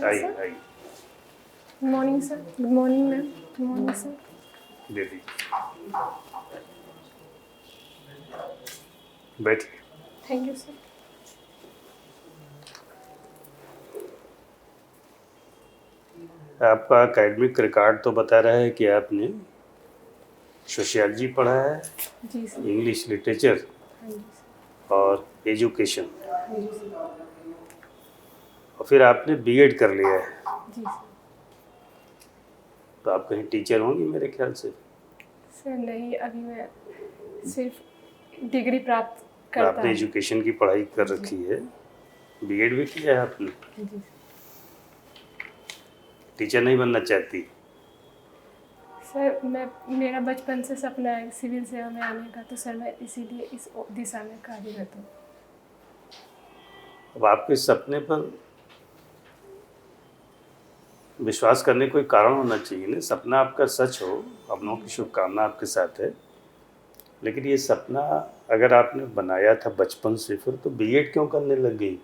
आइए सर। आइए good morning sir. Good morning ma'am. Good morning sir. दे दी बैठिए। Thank you sir. आपका एकेडमिक रिकॉर्ड तो बता रहा है कि आपने सोशियोलॉजी पढ़ा है, जी सर। इंग्लिश लिटरेचर हाँ जी सर। और एजुकेशन, हाँ जी सर। और फिर आपने बीएड कर लिया है। जी सर। तो आप कहीं टीचर होंगी मेरे ख्याल से। सर नहीं, अभी मैं सिर्फ डिग्री प्राप्त करता आपने है। एजुकेशन की पढ़ाई कर जी। रखी है, बीएड भी किया है आपने। जी टीचर नहीं बनना चाहती? सर, मेरा बचपन से सपना है सिविल सेवा में आने का, तो सर मैं इसीलिए इस दिशा में कार्यरत हूँ। अब आपके सपने पर विश्वास करने कोई कारण होना चाहिए ना। सपना आपका सच हो, अपनों की शुभकामना आपके साथ है, लेकिन ये सपना अगर आपने बनाया था बचपन से, फिर तो बीएड क्यों करने लग गई?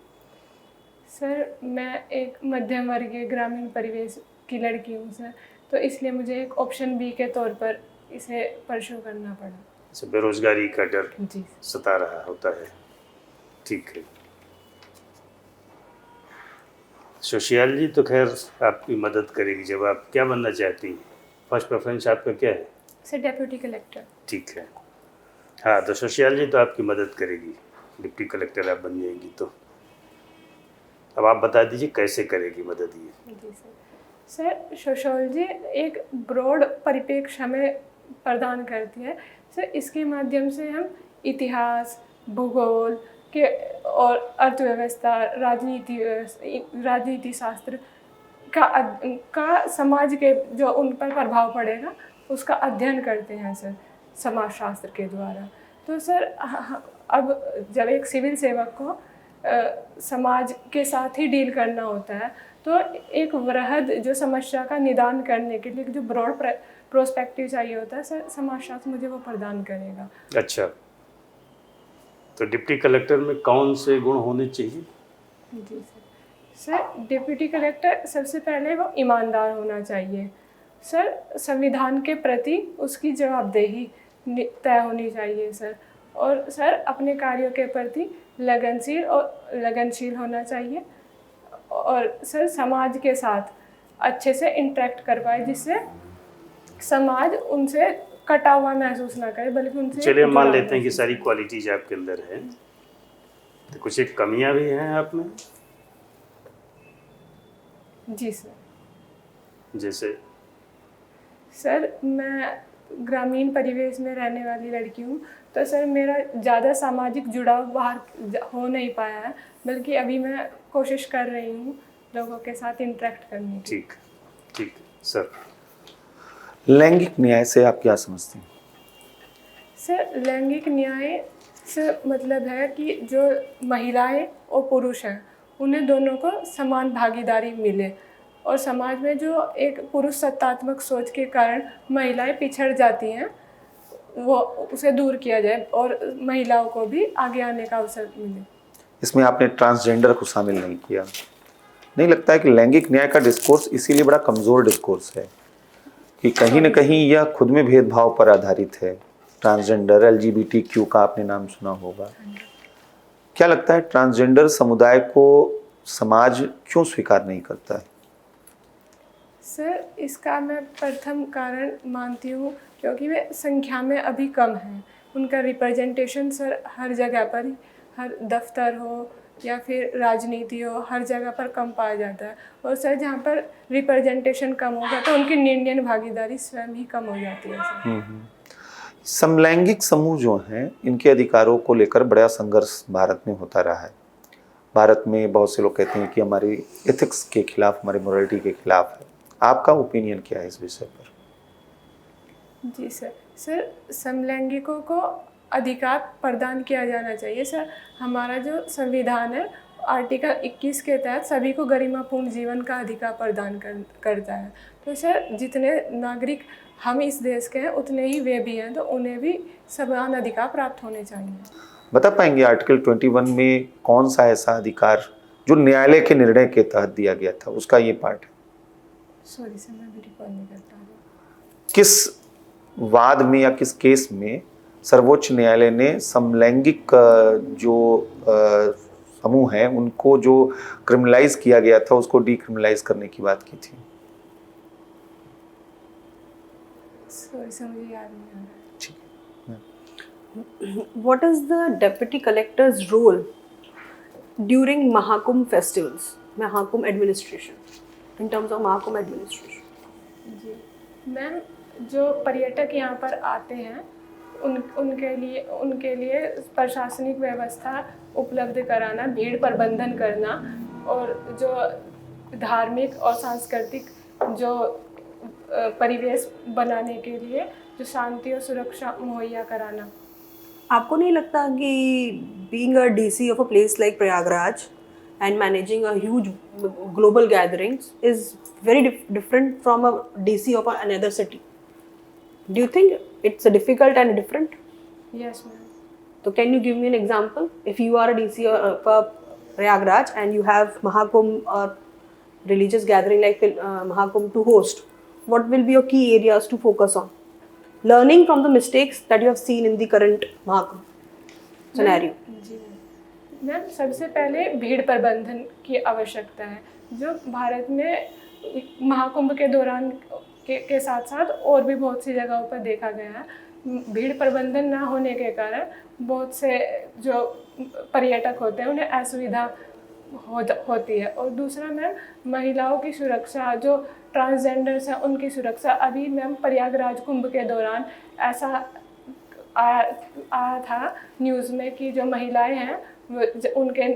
सर मैं एक मध्यम वर्गीय ग्रामीण परिवेश की लड़की हूँ सर, तो इसलिए मुझे एक ऑप्शन बी के तौर पर इसे परस्यू करना पड़ा। अच्छा, बेरोजगारी का डर जी सता रहा होता है। ठीक है। सोशियोलॉजी तो खैर आपकी मदद करेगी। जब आप क्या बनना चाहती हैं, फर्स्ट प्रेफरेंस आपका क्या है? Sir deputy collector. ठीक है। हाँ, तो सोशियोलॉजी तो आपकी मदद करेगी, डिप्टी कलेक्टर आप बन जाएंगी तो। अब आप बता दीजिए कैसे करेगी मदद ये। जी सर। सर सोशियोलॉजी एक ब्रॉड परिप्रेक्ष्य हमें प्रदान करती है सर। इसके माध्यम से हम इतिहास, भूगोल के और अर्थव्यवस्था, राजनीति शास्त्र का समाज के जो उन पर प्रभाव पड़ेगा उसका अध्ययन करते हैं सर, समाज शास्त्र के द्वारा। तो सर अब जब एक सिविल सेवक को समाज के साथ ही डील करना होता है, तो एक वृहद जो समस्या का निदान करने के लिए जो ब्रॉड प्रोस्पेक्टिव चाहिए होता है सर, समाजशास्त्र मुझे वो प्रदान करेगा। अच्छा, तो डिप्टी कलेक्टर में कौन से गुण होने चाहिए? जी सर। सर डिप्टी कलेक्टर सबसे पहले वो ईमानदार होना चाहिए सर। संविधान के प्रति उसकी जवाबदेही तय होनी चाहिए सर। और सर अपने कार्यों के प्रति लगनशील होना चाहिए। और सर समाज के साथ अच्छे से इंटरेक्ट कर पाए, जिससे समाज उनसे कटा हुआ महसूस ना करे, बल्कि उनसे चलिए हम मान जुड़ाव लेते हैं कि महसूस सारी करे। क्वालिटीज आपके अंदर है, तो कुछ एक कमियां भी हैं आप में। जी सर। जैसे? सर मैं ग्रामीण परिवेश में रहने वाली लड़की हूँ, तो सर मेरा ज़्यादा सामाजिक जुड़ाव बाहर हो नहीं पाया है, बल्कि अभी मैं कोशिश कर रही हूँ लोगों के साथ इंटरेक्ट करने की। ठीक ठीक सर। लैंगिक न्याय से आप क्या समझते हैं? सर लैंगिक न्याय से मतलब है कि जो महिलाएं और पुरुष हैं उन्हें दोनों को समान भागीदारी मिले, और समाज में जो एक पुरुष सत्तात्मक सोच के कारण महिलाएं पिछड़ जाती हैं वो उसे दूर किया जाए और महिलाओं को भी आगे आने का अवसर मिले। इसमें आपने ट्रांसजेंडर को शामिल नहीं किया। नहीं लगता है कि लैंगिक न्याय का डिस्कोर्स इसीलिए बड़ा कमज़ोर डिस्कोर्स है कि कहीं न कहीं यह खुद में भेदभाव पर आधारित है? ट्रांसजेंडर, LGBTQ का आपने नाम सुना होगा। क्या लगता है ट्रांसजेंडर समुदाय को समाज क्यों स्वीकार नहीं करता है? सर इसका मैं प्रथम कारण मानती हूँ क्योंकि वे संख्या में अभी कम हैं। उनका रिप्रेजेंटेशन सर हर जगह पर, हर दफ्तर हो या फिर राजनीति हो, हर जगह पर कम पाया जाता है। और सर जहाँ पर रिप्रेजेंटेशन कम होगा तो उनकी निर्णय भागीदारी स्वयं ही कम हो जाती है सर। समलैंगिक समूह जो हैं इनके अधिकारों को लेकर बड़ा संघर्ष भारत में होता रहा है। भारत में बहुत से लोग कहते हैं कि हमारी एथिक्स के खिलाफ, हमारी मोरालिटी के खिलाफ है। आपका ओपिनियन क्या है इस विषय पर? जी सर। सर समलैंगिकों को अधिकार प्रदान किया जाना चाहिए सर। हमारा जो संविधान है आर्टिकल 21 के तहत सभी को गरिमापूर्ण जीवन का अधिकार प्रदान करता है। तो सर जितने नागरिक हम इस देश के हैं उतने ही वे भी हैं, तो उन्हें भी समान अधिकार प्राप्त होने चाहिए। बता पाएंगे आर्टिकल 21 में कौन सा ऐसा अधिकार जो न्यायालय के निर्णय के तहत दिया गया था, उसका ये पार्ट है। सॉरी सर, मैं भी रिकॉल नहीं कर पा रही हूँ। किस वाद में या किस केस में सर्वोच्च न्यायालय ने समलैंगिक जो समूह है उनको जो क्रिमिनलाइज किया गया था उसको डीक्रिमिनलाइज करने की बात की थी? सॉरी सर, मुझे याद नहीं आ रहा है। ठीक है। What is the deputy collector's role during Mahakumbh festivals, Mahakumbh administration, in terms of Mahakumbh administration? जी मैम, जो पर्यटक यहाँ पर आते हैं उनके लिए प्रशासनिक व्यवस्था उपलब्ध कराना, भीड़ प्रबंधन करना और जो धार्मिक और सांस्कृतिक जो परिवेश बनाने के लिए जो शांति और सुरक्षा मुहैया कराना। आपको नहीं लगता कि being a DC of a place like Prayagraj and managing a huge global gatherings is very different from a DC of another city? Do you think it's a difficult and different? Yes ma'am. So can you give me an example? If you are a DC of Prayagraj and you have Mahakumbh or religious gathering like Mahakumbh to host, what will be your key areas to focus on? Learning from the mistakes that you have seen in the current Mahakumbh scenario. जी ma'am, सबसे पहले भीड़ प्रबंधन की आवश्यकता है, जो भारत में महाकुंभ के दौरान के साथ साथ और भी बहुत सी जगहों पर देखा गया है। भीड़ प्रबंधन ना होने के कारण बहुत से जो पर्यटक होते हैं उन्हें असुविधा होती है। और दूसरा मैम, महिलाओं की सुरक्षा, जो ट्रांसजेंडर्स हैं उनकी सुरक्षा। अभी मैम प्रयागराज कुंभ के दौरान ऐसा आया था न्यूज़ में कि जो महिलाएं हैं उनके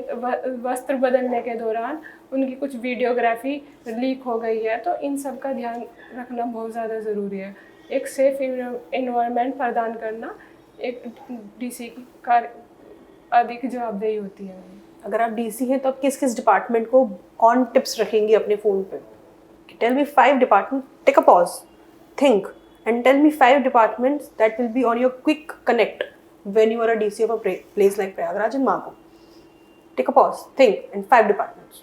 वस्त्र बदलने के दौरान उनकी कुछ वीडियोग्राफी लीक हो गई है। तो इन सब का ध्यान रखना बहुत ज़्यादा ज़रूरी है। एक सेफ एनवायरनमेंट प्रदान करना एक डीसी की कार्य अधिक जवाबदेही होती है। अगर आप डीसी हैं तो आप किस किस डिपार्टमेंट को ऑन टिप्स रखेंगे अपने फ़ोन पे? Tell me 5 department, take a pause, think and tell me 5 departments that will be on your quick connect when you are a DC of a place like Prayagraj and Mahakumbh. Take a pause, think, and 5 departments.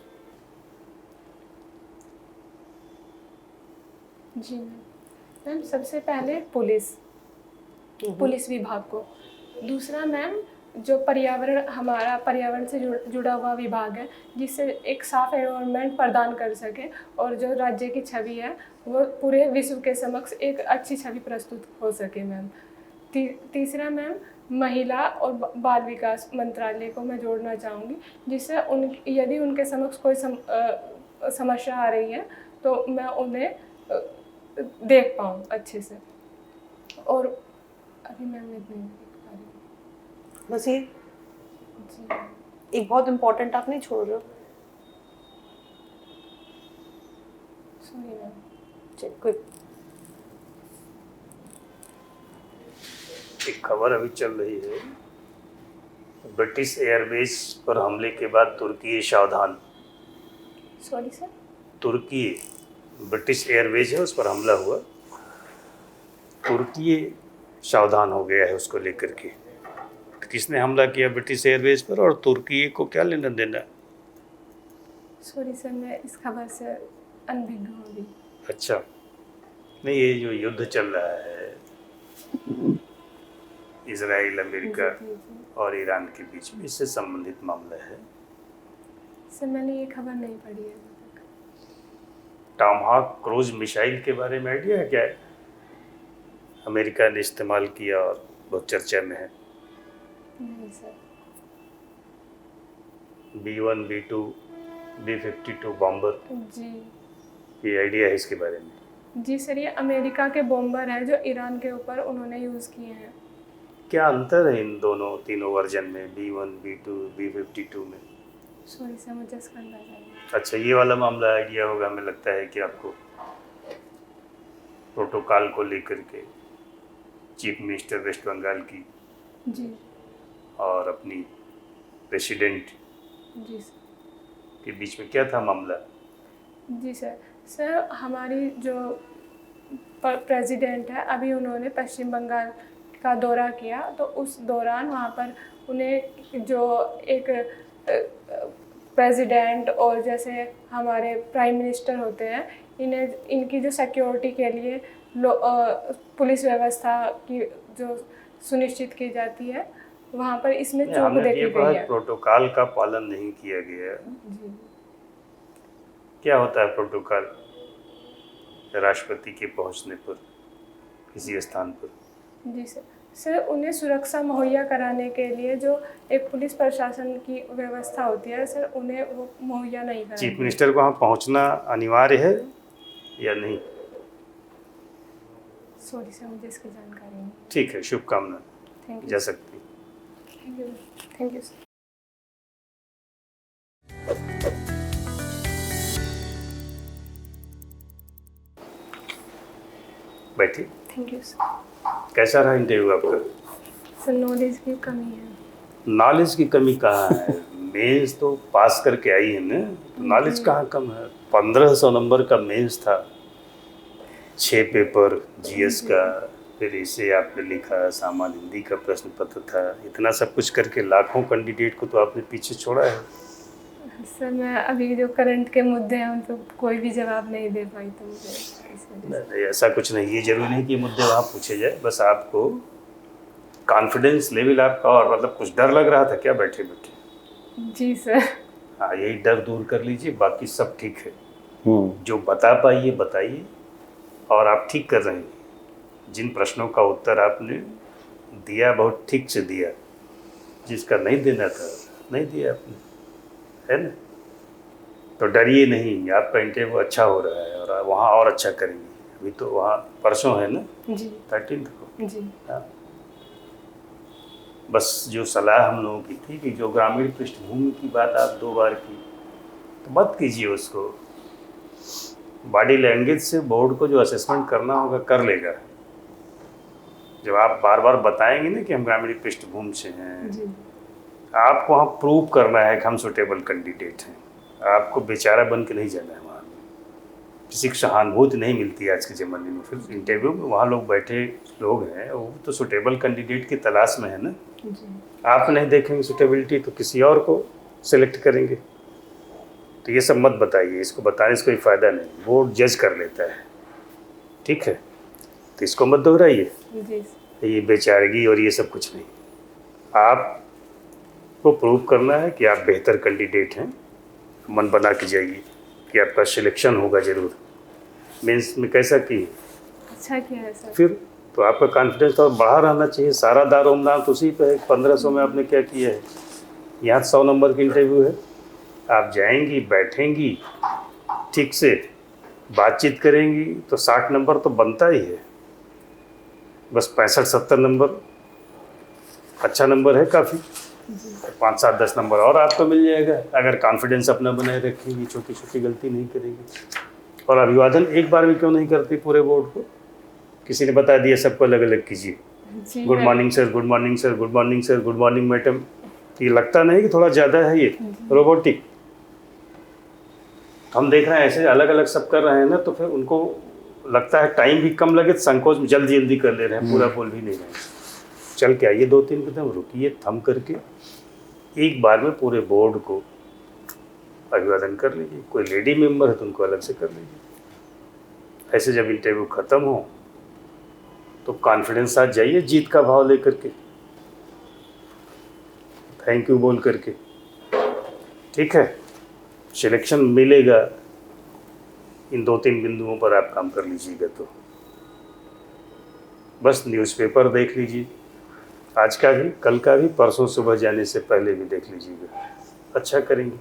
जी ma'am, सबसे पहले police विभाग को। दूसरा ma'am, जो हमारा पर्यावरण से जुड़ा हुआ विभाग है, जिससे एक साफ एनवायरनमेंट प्रदान कर सके और जो राज्य की छवि है वो पूरे विश्व के समक्ष एक अच्छी छवि प्रस्तुत हो सके मैम। तीसरा मैम, महिला और बाल विकास मंत्रालय को मैं जोड़ना चाहूँगी, जिससे यदि उनके समक्ष कोई समस्या आ रही है तो मैं उन्हें देख पाऊँ अच्छे से। और अभी मैं नहीं देख पा रही हूँ। बस ये जी, एक बहुत इम्पोर्टेंट आप नहीं छोड़ रहे हो। Sorry ma'am. चलिए, कोई एक खबर अभी चल रही है, ब्रिटिश एयरवेज पर हमले के बाद तुर्की सावधान। Sorry sir. तुर्की, ब्रिटिश एयरवेज है उस पर हमला हुआ, तुर्की सावधान हो गया है उसको लेकर के। किसने हमला किया ब्रिटिश एयरवेज पर और तुर्की को क्या लेना देना? सॉरी सर, मैं इस खबर से अनभिज्ञ हूँ अभी। अच्छा, नहीं, ये जो युद्ध चल रहा है इजराइल, अमेरिका और ईरान के बीच में, इससे संबंधित मामला है। सर मैंने ये खबर नहीं पढ़ी है अभी तक। टॉमहॉक क्रूज मिसाइल के बारे में आइडिया है क्या है? अमेरिका ने इस्तेमाल किया और बहुत चर्चा में है। नहीं sir. B-1, B-2, B-52 bomber, जी ये आइडिया है इसके बारे में? जी सर, ये अमेरिका के बॉम्बर हैं जो ईरान के ऊपर उन्होंने यूज़ किए हैं। क्या अंतर है इन तीनों वर्जन में, B-1, B-2, B-52 में? सॉरी सर, मुझे इसका अंदाजा नहीं। अच्छा, ये वाला मामला आइडिया होगा हमें लगता है कि आपको, प्रोटोकॉल को लेकर के चीफ मिनिस्टर वेस्ट बंगाल की जी और अपनी प्रेसिडेंट जी सर। के बीच में क्या था मामला? जी सर हमारी जो प्रेसिडेंट है अभी उन्होंने पश्चिम बंगाल का दौरा किया, तो उस दौरान वहाँ पर उन्हें जो एक प्रेसिडेंट और जैसे हमारे प्राइम मिनिस्टर होते हैं, इनकी जो सिक्योरिटी के लिए पुलिस व्यवस्था की जो सुनिश्चित की जाती है, वहाँ पर इसमें चूक हमें देखी ये गई है। प्रोटोकॉल का पालन नहीं किया गया है। जी क्या होता है प्रोटोकॉल राष्ट्रपति के पहुंचने पर किसी स्थान पर? जी सर, उन्हें सुरक्षा मुहैया कराने के लिए जो एक पुलिस प्रशासन की व्यवस्था होती है सर, उन्हें वो मुहैया नहीं कराई। चीफ मिनिस्टर को वहाँ पहुंचना अनिवार्य है या नहीं? सॉरी सर, मुझे इसकी जानकारी नहीं। ठीक है, शुभकामना, थैंक जा यू। सकती। Thank you sir. बैठिए। Thank you sir. कैसा रहा इंटरव्यू आपका? सर नॉलेज की कमी है। नॉलेज की कमी कहाँ है? मेंस तो पास करके आई है ना, तो नॉलेज कहाँ कम है? 1500 नंबर का मेंस था, 6 पेपर जीएस का, फिर इसे आपने लिखा, सामान्य हिंदी का प्रश्न पत्र था। इतना सब कुछ करके लाखों कैंडिडेट को तो आपने पीछे छोड़ा है। सर मैं अभी जो करंट के मुद्दे हैं उन पर कोई भी जवाब नहीं दे पाई, तो मुझे इस वजह से। नहीं, ऐसा कुछ नहीं, ये जरूरी नहीं कि मुद्दे वहाँ पूछे जाए, बस आपको कॉन्फिडेंस लेवल आपका, और मतलब कुछ डर लग रहा था क्या बैठे बैठे? जी सर। हाँ, यही डर दूर कर लीजिए, बाकी सब ठीक है। जो बता पाइए बताइए, और आप ठीक कर रहे हैं। जिन प्रश्नों का उत्तर आपने दिया बहुत ठीक से दिया, जिसका नहीं देना था नहीं दिया आपने, है ना? तो डरिए नहीं, आपका इंटरव्यू अच्छा हो रहा है और वहाँ और अच्छा करेंगे। अभी तो वहाँ परसों है ना, जी 13 को। जी। हाँ, बस जो सलाह हम लोगों की थी कि जो ग्रामीण पृष्ठभूमि की बात आप 2 बार की, तो मत कीजिए उसको। बॉडी लैंग्वेज से बोर्ड को जो असेसमेंट करना होगा कर लेगा। जब आप बार बार बताएंगे ना कि हम ग्रामीण पृष्ठभूमि से हैं, जी आपको वहाँ प्रूव करना है कि हम सुटेबल कैंडिडेट हैं। आपको बेचारा बन के नहीं जाना है। वहाँ किसी की सहानुभूति नहीं मिलती है आज के ज़माने में। फिर इंटरव्यू में वहाँ लोग बैठे लोग हैं, वो तो सुटेबल कैंडिडेट की तलाश में है ना। जी। आप नहीं देखेंगे सुटेबिलिटी तो किसी और को सिलेक्ट करेंगे। तो ये सब मत बताइए, इसको बताने से कोई फ़ायदा नहीं, बोर्ड जज कर लेता है। ठीक है, तो इसको मत दोहराइए, जी ये बेचारगी और ये सब कुछ नहीं। आपको प्रूव करना है कि आप बेहतर कैंडिडेट हैं। मन बना के जाइए कि आपका सिलेक्शन होगा ज़रूर। मेंस में कैसा किए? अच्छा किया है सर। फिर तो आपका कॉन्फिडेंस और बढ़ा रहना चाहिए। सारा दारोमदार तो उसी पे है। 1500 में आपने क्या किया है? यहाँ 100 नंबर की इंटरव्यू है। आप जाएंगी, बैठेंगी, ठीक से बातचीत करेंगी तो 60 नंबर तो बनता ही है। बस 65-70 नंबर अच्छा नंबर है काफ़ी। 5-7-10 नंबर और आपको मिल जाएगा अगर कॉन्फिडेंस अपना बनाए रखेंगी, छोटी छोटी गलती नहीं करेंगी। और अभिवादन एक बार भी क्यों नहीं करती पूरे बोर्ड को? किसी ने बता दिया सबको अलग अलग कीजिए। जी good morning sir, good morning sir, good morning sir, good morning madam. ये लगता नहीं कि थोड़ा ज़्यादा है ये रोबोटिक? हम देख रहे हैं ऐसे अलग अलग सब कर रहे हैं ना, तो फिर उनको लगता है टाइम भी कम लगे तो संकोच में जल्दी जल्दी कर ले रहे हैं, पूरा बोल भी नहीं रहे हैं। चल के आइए, 2-3 कदम रुकिए, थम करके एक बार में पूरे बोर्ड को अभिवादन कर लीजिए। कोई लेडी मेंबर है तो उनको अलग से कर लीजिए। ऐसे जब इंटरव्यू ख़त्म हो तो कॉन्फिडेंस साथ जाइए, जीत का भाव लेकर के, थैंक यू बोल करके। ठीक है, सिलेक्शन मिलेगा। इन 2-3 बिंदुओं पर आप काम कर लीजिएगा तो बस न्यूज़पेपर देख लीजिए, आज का भी, कल का भी, परसों सुबह जाने से पहले भी देख लीजिएगा, अच्छा करेंगे।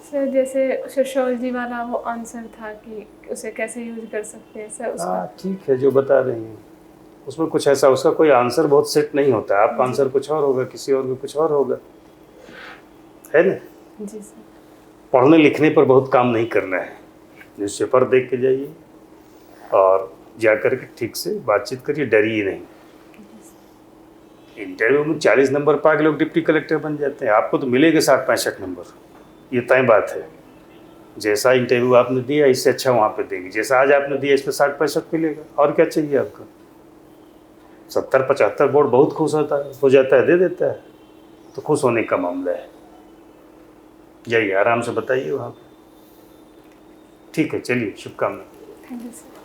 सर जैसे सोशियोलॉजी वाला वो आंसर था कि उसे कैसे यूज कर सकते हैं सर उसका। हाँ ठीक है, जो बता रही हैं उसमें कुछ ऐसा, उसका कोई आंसर बहुत सेट नहीं होता। आपका आंसर कुछ और होगा, किसी और का कुछ और होगा, है ना। जी सर। पढ़ने लिखने पर बहुत काम नहीं करना है। न्यूज़पेपर देख के जाइए और जा कर के ठीक से बातचीत करिए, डरिए नहीं। इंटरव्यू में 40 नंबर पा के लोग डिप्टी कलेक्टर बन जाते हैं। आपको तो मिलेगा 60-65 नंबर, ये तय बात है। जैसा इंटरव्यू आपने दिया इससे अच्छा वहाँ पे देंगे। जैसा आज आपने दिया इसमें 60-65 मिलेगा, और क्या चाहिए आपको? 70-75 बोर्ड बहुत खुश होता है, हो जाता है, दे देता है, तो खुश होने का मामला है। जाइए आराम से बताइए वहाँ पे। ठीक है, चलिए, शुभकामनाएं। Thank you sir.